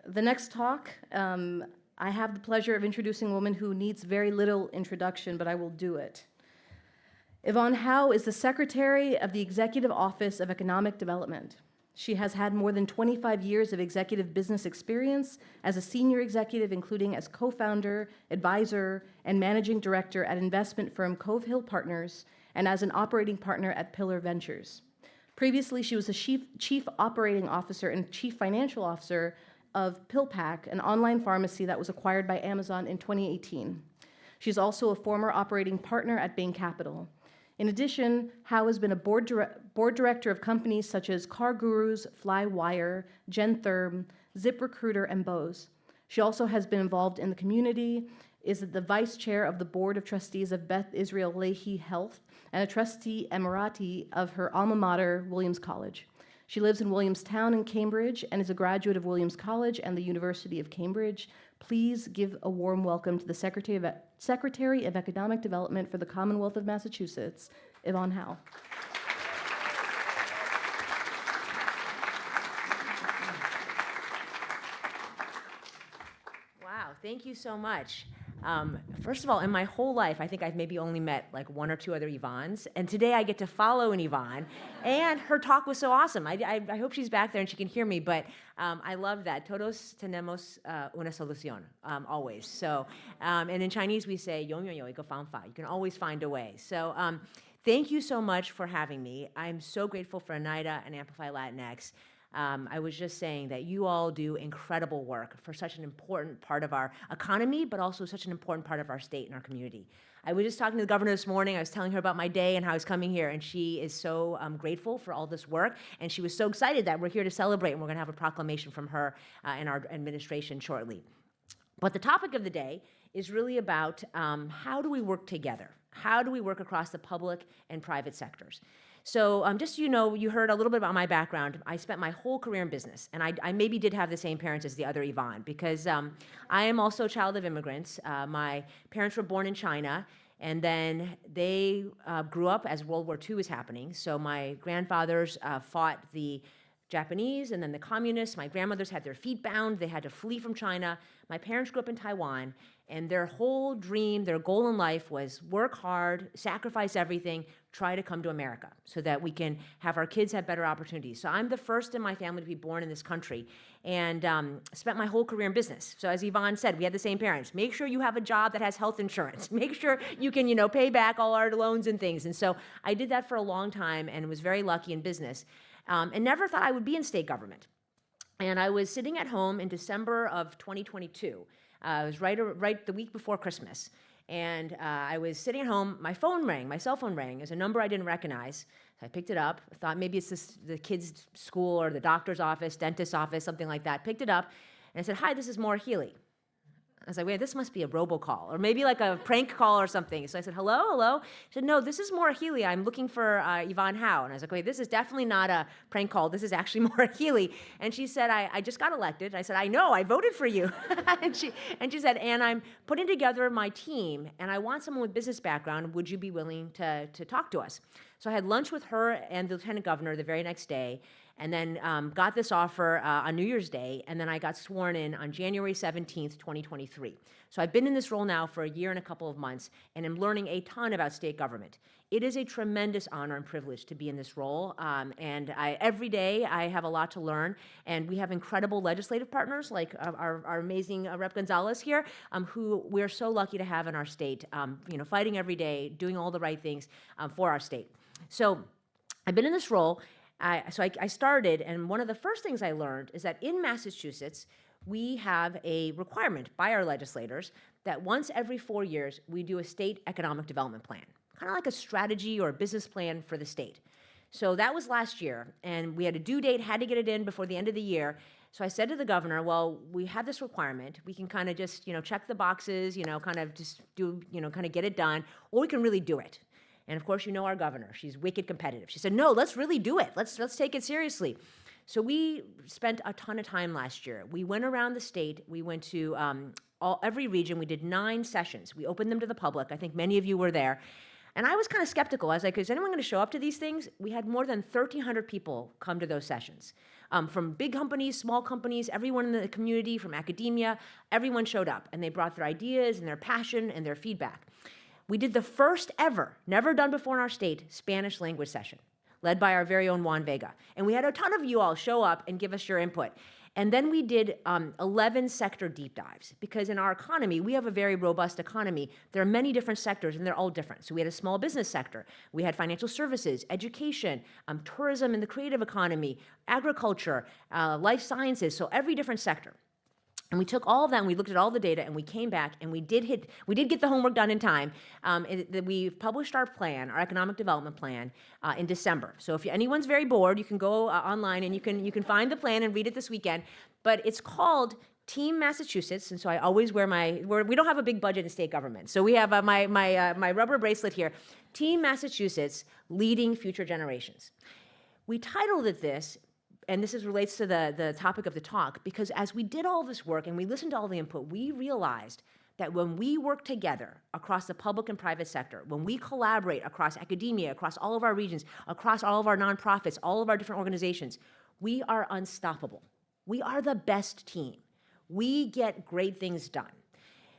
The next talk, I have the pleasure of introducing a woman who needs very little introduction, but I will do it. Yvonne Howe is the Secretary of the Executive Office of Economic Development. She has had more than 25 years of executive business experience as a senior executive, including as co-founder, advisor, and managing director at investment firm Cove Hill Partners, and as an operating partner at Pillar Ventures. Previously, she was a chief operating officer and chief financial officer of PillPack, an online pharmacy that was acquired by Amazon in 2018. She's also a former operating partner at Bain Capital. In addition, Howe has been a board director of companies such as Car Gurus, Flywire, Gentherm, ZipRecruiter, and Bose. She also has been involved in the community, is the vice chair of the board of trustees of Beth Israel Lahey Health, and a trustee emirati of her alma mater, Williams College. She lives in Williamstown in Cambridge and is a graduate of Williams College and the University of Cambridge. Please give a warm welcome to the Secretary of Economic Development for the Commonwealth of Massachusetts, Yvonne Howe. Wow, thank you so much. First of all, in my whole life, I think I've maybe only met like one or two other Yvonnes, and today I get to follow an Yvonne, and her talk was so awesome. I hope she's back there and she can hear me, but I love that. Todos tenemos una solución, always. So, and in Chinese we say, 永远有一个方法. You can always find a way. So, thank you so much for having me. I'm so grateful for Oneida and Amplify Latinx. I was just saying that you all do incredible work for such an important part of our economy, but also such an important part of our state and our community. I was just talking to the governor this morning. I was telling her about my day and how I was coming here, and she is so grateful for all this work, and she was so excited that we're here to celebrate, and we're going to have a proclamation from her in our administration shortly. But the topic of the day is really about how do we work together? How do we work across the public and private sectors? So just so you know, you heard a little bit about my background. I spent my whole career in business, and I maybe did have the same parents as the other Yvonne, because I am also a child of immigrants. My parents were born in China, and then they grew up as World War II was happening. So my grandfathers fought the Japanese and then the communists. My grandmothers had their feet bound. They had to flee from China. My parents grew up in Taiwan, and their whole dream, their goal in life was work hard, sacrifice everything, try to come to America so that we can have our kids have better opportunities. So I'm the first in my family to be born in this country, and spent my whole career in business. So as Yvonne said, we had the same parents. Make sure you have a job that has health insurance. Make sure you can, pay back all our loans and things. And so I did that for a long time and was very lucky in business, and never thought I would be in state government. And I was sitting at home in December of 2022. It was right the week before Christmas. And I was sitting at home, my cell phone rang. It was a number I didn't recognize. So I picked it up. I thought maybe it's the kid's school or the doctor's office, dentist's office, something like that. Picked it up, and I said, "Hi, this is Maura Healey." I was like, wait, this must be a robocall, or maybe like a prank call or something. So I said, hello? She said, no, this is Maura Healey. I'm looking for Yvonne Howe. And I was like, wait, this is definitely not a prank call. This is actually Maura Healey. And she said, I just got elected. I said, I know, I voted for you. and she said, and I'm putting together my team, and I want someone with business background. Would you be willing to talk to us? So I had lunch with her and the lieutenant governor the very next day, and then got this offer on New Year's Day, and then I got sworn in on January 17th, 2023. So I've been in this role now for a year and a couple of months, and I'm learning a ton about state government. It is a tremendous honor and privilege to be in this role, and every day I have a lot to learn, and we have incredible legislative partners like our amazing Rep. Gonzalez here, who we're so lucky to have in our state, fighting every day, doing all the right things for our state. So I've been in this role. I started, and one of the first things I learned is that in Massachusetts, we have a requirement by our legislators that once every 4 years, we do a state economic development plan, kind of like a strategy or a business plan for the state. So that was last year, and we had a due date, had to get it in before the end of the year. So I said to the governor, well, we have this requirement. We can kind of just, check the boxes, kind of just do, kind of get it done, or we can really do it. And of course, our governor. She's wicked competitive. She said, no, let's really do it. Let's take it seriously. So we spent a ton of time last year. We went around the state. We went to every region. We did 9 sessions. We opened them to the public. I think many of you were there. And I was kind of skeptical. I was like, is anyone going to show up to these things? We had more than 1,300 people come to those sessions. From big companies, small companies, everyone in the community, from academia, everyone showed up, and they brought their ideas and their passion and their feedback. We did the first ever, never done before in our state, Spanish language session, led by our very own Juan Vega. And we had a ton of you all show up and give us your input. And then we did 11 sector deep dives, because in our economy, we have a very robust economy. There are many different sectors, and they're all different. So we had a small business sector. We had financial services, education, tourism and the creative economy, agriculture, life sciences, so every different sector. And we took all of that and we looked at all the data and we came back and we did get the homework done in time. We've published our plan, our economic development plan, in December. So if anyone's very bored, you can go online and you can find the plan and read it this weekend. But it's called Team Massachusetts, and so I always wear we don't have a big budget in state government. So we have my rubber bracelet here, Team Massachusetts, Leading Future Generations. We titled it this, and this relates to the topic of the talk, because as we did all this work and we listened to all the input, we realized that when we work together across the public and private sector, when we collaborate across academia, across all of our regions, across all of our nonprofits, all of our different organizations, we are unstoppable. We are the best team. We get great things done.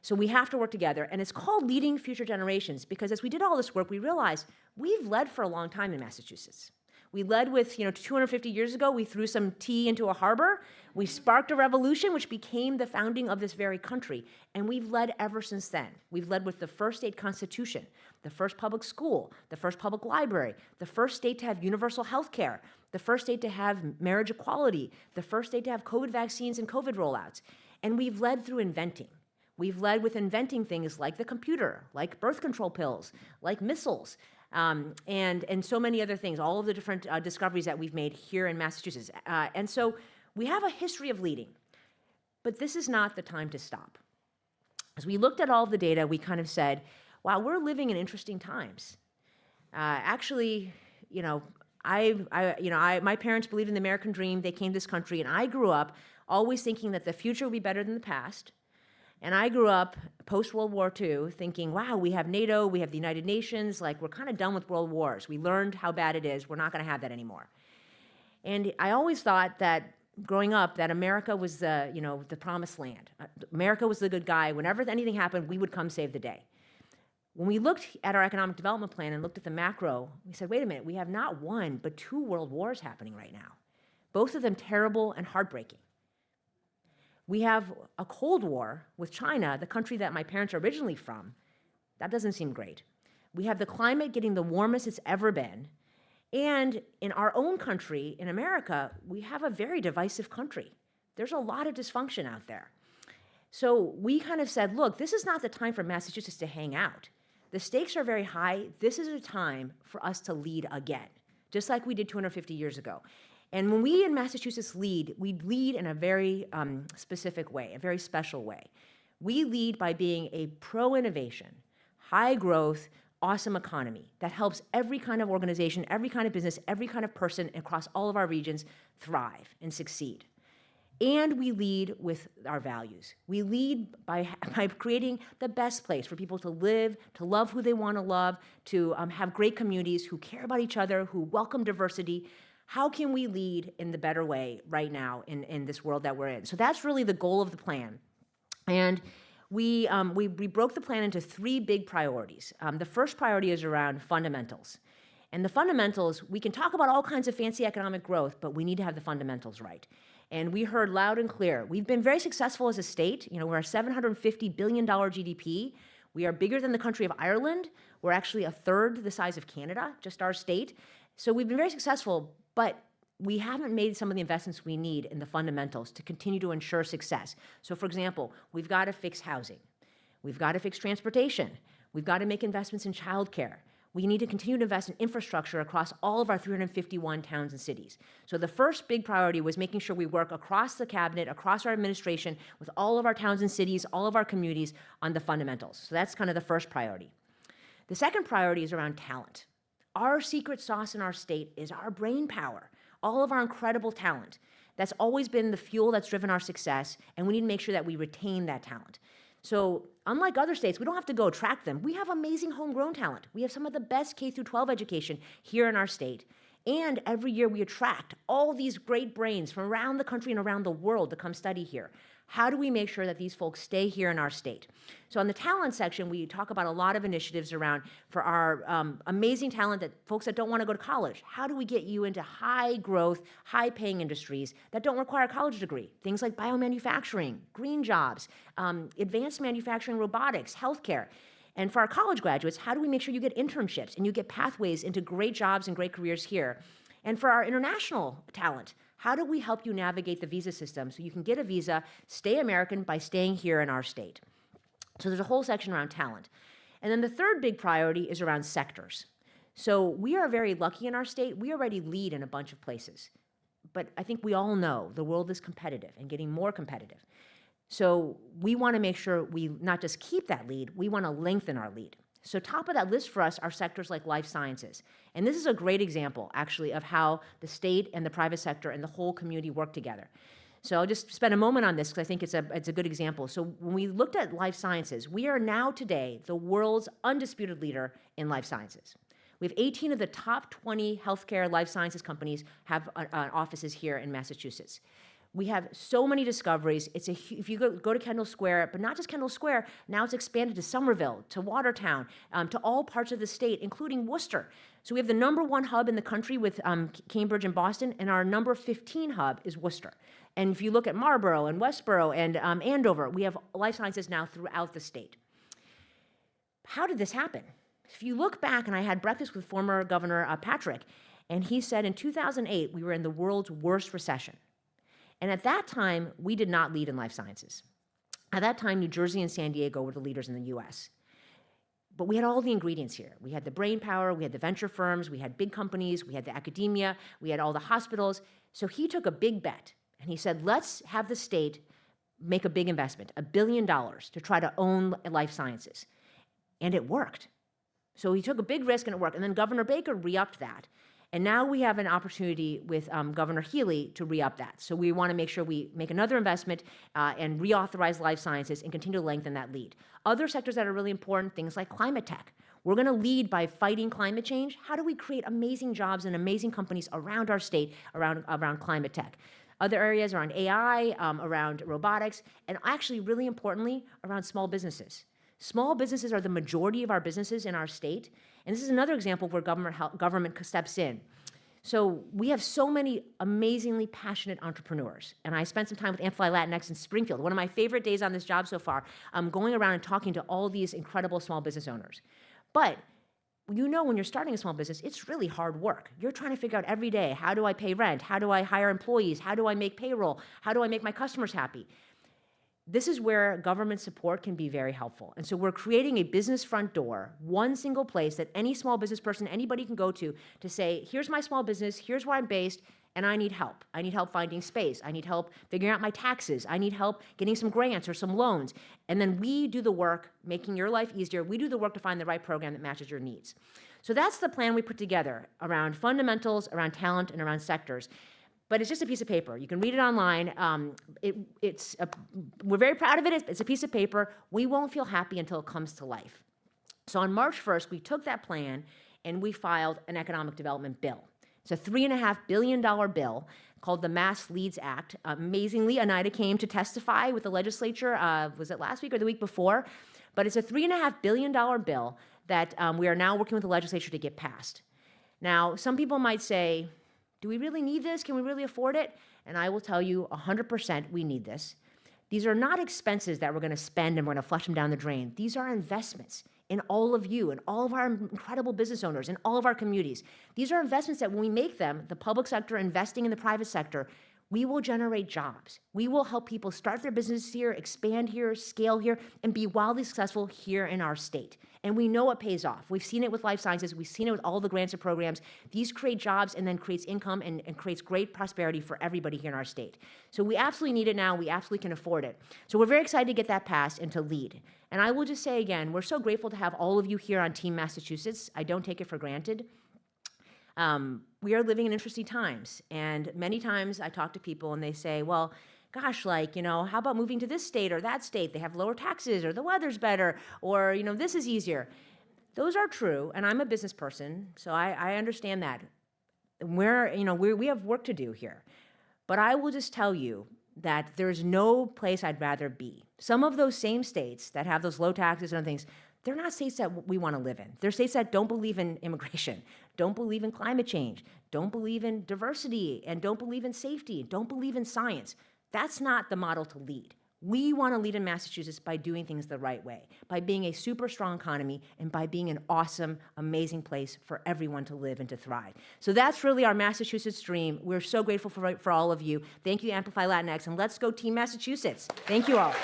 So we have to work together, and it's called Leading Future Generations, because as we did all this work, we realized we've led for a long time in Massachusetts. We led with, 250 years ago, we threw some tea into a harbor. We sparked a revolution, which became the founding of this very country. And we've led ever since then. We've led with the first state constitution, the first public school, the first public library, the first state to have universal health care, the first state to have marriage equality, the first state to have COVID vaccines and COVID rollouts. And we've led through inventing. We've led with inventing things like the computer, like birth control pills, like missiles, and so many other things, all of the different discoveries that we've made here in Massachusetts. And so we have a history of leading, but this is not the time to stop. As we looked at all of the data, we kind of said, wow, we're living in interesting times. Actually, my parents believed in the American dream. They came to this country, and I grew up always thinking that the future would be better than the past. And I grew up post-World War II thinking, wow, we have NATO, we have the United Nations, like we're kind of done with world wars. We learned how bad it is. We're not going to have that anymore. And I always thought that growing up that America was the promised land. America was the good guy. Whenever anything happened, we would come save the day. When we looked at our economic development plan and looked at the macro, we said, wait a minute, we have not one, but 2 world wars happening right now. Both of them terrible and heartbreaking. We have a Cold War with China, the country that my parents are originally from. That doesn't seem great. We have the climate getting the warmest it's ever been. And in our own country, in America, we have a very divisive country. There's a lot of dysfunction out there. So we kind of said, look, this is not the time for Massachusetts to hang out. The stakes are very high. This is a time for us to lead again, just like we did 250 years ago. And when we in Massachusetts lead, we lead in a very specific way, a very special way. We lead by being a pro-innovation, high-growth, awesome economy that helps every kind of organization, every kind of business, every kind of person across all of our regions thrive and succeed. And we lead with our values. We lead by creating the best place for people to live, to love who they want to love, to have great communities who care about each other, who welcome diversity. How can we lead in the better way right now in this world that we're in? So that's really the goal of the plan. And we broke the plan into 3 big priorities. The first priority is around fundamentals. And the fundamentals, we can talk about all kinds of fancy economic growth, but we need to have the fundamentals right. And we heard loud and clear, we've been very successful as a state. We're a $750 billion GDP. We are bigger than the country of Ireland. We're actually a third the size of Canada, just our state. So we've been very successful, but we haven't made some of the investments we need in the fundamentals to continue to ensure success. So for example, we've got to fix housing. We've got to fix transportation. We've got to make investments in childcare. We need to continue to invest in infrastructure across all of our 351 towns and cities. So the first big priority was making sure we work across the cabinet, across our administration, with all of our towns and cities, all of our communities on the fundamentals. So that's kind of the first priority. The second priority is around talent. Our secret sauce in our state is our brain power, all of our incredible talent. That's always been the fuel that's driven our success, and we need to make sure that we retain that talent. So unlike other states, we don't have to go attract them. We have amazing homegrown talent. We have some of the best K-12 education here in our state, And every year we attract all these great brains from around the country and around the world to come study here. How do we make sure that these folks stay here in our state? So on the talent section, we talk about a lot of initiatives around for our amazing talent, that folks that don't want to go to college. How do we get you into high growth, high paying industries that don't require a college degree? Things like biomanufacturing, green jobs, advanced manufacturing, robotics, healthcare. And for our college graduates, how do we make sure you get internships and you get pathways into great jobs and great careers here? And for our international talent, how do we help you navigate the visa system so you can get a visa, stay American by staying here in our state? So there's a whole section around talent. And then the third big priority is around sectors. So we are very lucky in our state. We already lead in a bunch of places. But I think we all know the world is competitive and getting more competitive. So we want to make sure we not just keep that lead, we want to lengthen our lead. So top of that list for us are sectors like life sciences. And this is a great example, actually, of how the state and the private sector and the whole community work together. So I'll just spend a moment on this because I think it's a good example. So when we looked at life sciences, we are now today the world's undisputed leader in life sciences. We have 18 of the top 20 healthcare life sciences companies have offices here in Massachusetts. We have so many discoveries. If you go to Kendall Square, but not just Kendall Square, now it's expanded to Somerville, to Watertown, to all parts of the state, including Worcester. So we have the #1 hub in the country with Cambridge and Boston, and our number 15 hub is Worcester. And if you look at Marlborough and Westboro and Andover, we have life sciences now throughout the state. How did this happen? If you look back, and I had breakfast with former Governor Patrick, and he said in 2008, we were in the world's worst recession. And at that time, we did not lead in life sciences. At that time, New Jersey and San Diego were the leaders in the US. But we had all the ingredients here. We had the brain power, we had the venture firms, we had big companies, we had the academia, we had all the hospitals. So he took a big bet, and he said, let's have the state make a big investment, $1 billion, to try to own life sciences. And it worked. So he took a big risk, and it worked. And then Governor Baker re-upped that. And now we have an opportunity with Governor Healy to re-up that. So we want to make sure we make another investment and reauthorize life sciences and continue to lengthen that lead. Other sectors that are really important, things like climate tech. We're going to lead by fighting climate change. How do we create amazing jobs and amazing companies around our state, around climate tech? Other areas around AI, around robotics, and actually, really importantly, around small businesses. Small businesses are the majority of our businesses in our state, and this is another example where government steps in. So we have so many amazingly passionate entrepreneurs, and I spent some time with Amplify Latinx in Springfield. One of my favorite days on this job so far, going around and talking to all these incredible small business owners. But you know, when you're starting a small business, it's really hard work. You're trying to figure out every day, how do I pay rent? How do I hire employees? How do I make payroll? How do I make my customers happy? This is where government support can be very helpful. And so we're creating a business front door, one single place that any small business person, anybody can go to say, here's my small business, here's where I'm based, and I need help. I need help finding space. I need help figuring out my taxes. I need help getting some grants or some loans. And then we do the work, making your life easier. We do the work to find the right program that matches your needs. So that's the plan we put together around fundamentals, around talent, and around sectors. But it's just a piece of paper. You can read it online. We're very proud of it. It's a piece of paper. We won't feel happy until it comes to life. So on March 1st, we took that plan and we filed an economic development bill. It's a $3.5 billion bill called the Mass Leads Act. Amazingly, Oneida came to testify with the legislature, was it last week or the week before? But it's a $3.5 billion bill that we are now working with the legislature to get passed. Now, some people might say, do we really need this? Can we really afford it? And I will tell you 100% we need this. These are not expenses that we're going to spend and we're going to flush them down the drain. These are investments in all of you and all of our incredible business owners and all of our communities. These are investments that when we make them, the public sector investing in the private sector, we will generate jobs. We will help people start their business here, expand here, scale here, and be wildly successful here in our state. And we know it pays off. We've seen it with life sciences. We've seen it with all the grants and programs. These create jobs and then creates income and creates great prosperity for everybody here in our state. So we absolutely need it now. We absolutely can afford it. So we're very excited to get that passed and to lead. And I will just say again, we're so grateful to have all of you here on Team Massachusetts. I don't take it for granted. We are living in interesting times. And many times I talk to people and they say, well, gosh, like, how about moving to this state or that state? They have lower taxes or the weather's better or, this is easier. Those are true. And I'm a business person, so I understand that. we have work to do here. But I will just tell you that there's no place I'd rather be. Some of those same states that have those low taxes and other things, they're not states that we want to live in. They're states that don't believe in immigration, don't believe in climate change, don't believe in diversity, and don't believe in safety, don't believe in science. That's not the model to lead. We want to lead in Massachusetts by doing things the right way, by being a super strong economy, and by being an awesome, amazing place for everyone to live and to thrive. So that's really our Massachusetts dream. We're so grateful for all of you. Thank you, Amplify Latinx, and let's go Team Massachusetts. Thank you all.